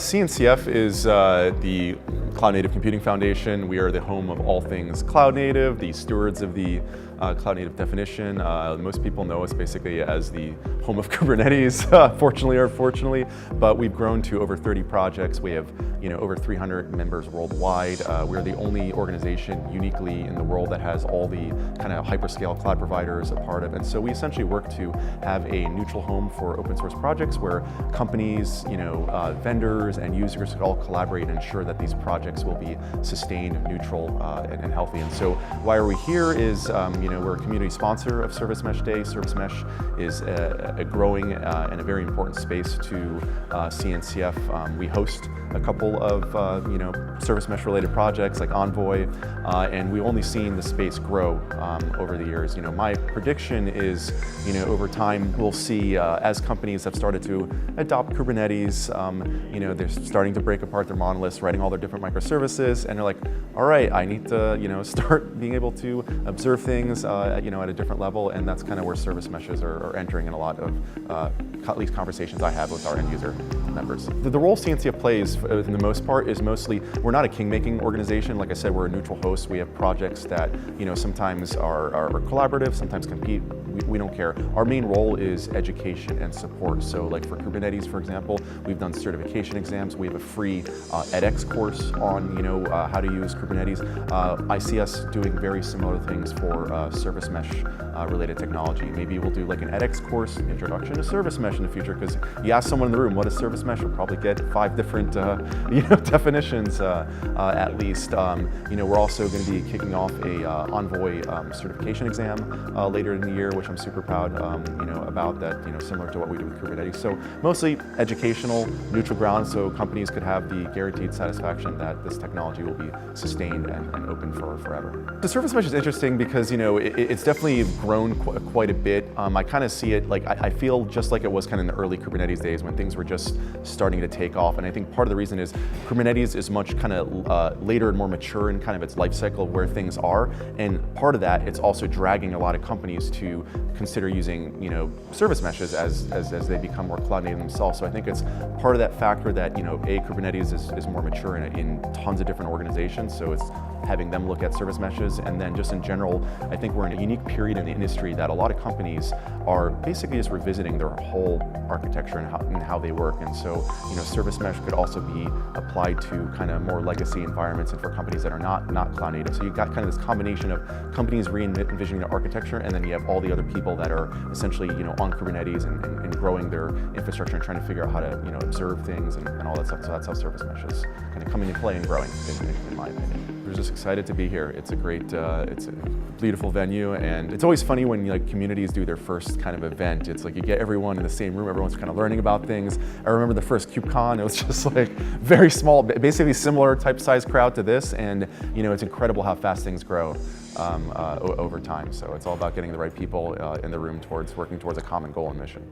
CNCF is the Cloud Native Computing Foundation. We are the home of all things cloud native, the stewards of the cloud native definition. Most people know us basically as the home of Kubernetes, fortunately or unfortunately, but we've grown to over 30 projects. We have over 300 members worldwide. We're the only organization uniquely in the world that has all the kind of hyperscale cloud providers a part of. And so we essentially work to have a neutral home for open source projects where companies, vendors and users can all collaborate and ensure that these projects will be sustained, neutral, and healthy. And so why are we here is, we're a community sponsor of Service Mesh Day. Service Mesh is a growing and a very important space to CNCF. We host a couple of Service Mesh related projects like Envoy, and we've only seen the space grow over the years. My prediction is, over time we'll see as companies have started to adopt Kubernetes, they're starting to break apart their monoliths, writing all their different microservices, and they're like, all right, I need to start being able to observe things at a different level, and that's kind of where service meshes are entering in a lot of at least conversations I have with our end user members. The role CNCF plays, for the most part, is mostly, we're not a king-making organization. Like I said, we're a neutral host. We have projects that sometimes are collaborative, sometimes compete. We don't care. Our main role is education and support. So like for Kubernetes, for example, we've done certification exams. We have a free edX course on how to use Kubernetes. I see us doing very similar things for service mesh related technology. Maybe we'll do like an edX course, Introduction to Service Mesh in the future, because you ask someone in the room, what is service mesh? We'll probably get 5 different definitions at least. We're also going to be kicking off a Envoy certification exam later in the year, which I'm super proud about that, similar to what we do with Kubernetes. So mostly educational, neutral ground, so companies could have the guaranteed satisfaction that this technology will be sustained and open for forever. The service mesh is interesting because it's definitely grown quite a bit. I kind of see it like, I feel just like it was kind of in the early Kubernetes days when things were just starting to take off. And I think part of the reason is Kubernetes is much kind of later and more mature in kind of its life cycle of where things are. And part of that, it's also dragging a lot of companies to consider using service meshes as they become more cloud native themselves. So I think it's part of that factor that Kubernetes is more mature in tons of different organizations. So it's having them look at service meshes, and then just in general, I think we're in a unique period in the industry that a lot of companies are basically just revisiting their whole architecture and how they work. And so, service mesh could also be applied to kind of more legacy environments and for companies that are not cloud native. So you've got kind of this combination of companies re-envisioning their architecture, and then you have all the other people that are essentially, on Kubernetes and growing their infrastructure and trying to figure out how to, observe things and all that stuff. So that's how service mesh is kind of coming into play and growing, in my opinion. We're just excited to be here. It's a great, it's a beautiful venue, and it's always funny when communities do their first kind of event. It's like you get everyone in the same room, everyone's kind of learning about things. I remember the first KubeCon, it was just like very small, basically similar type size crowd to this, and it's incredible how fast things grow over time. So it's all about getting the right people in the room working towards a common goal and mission.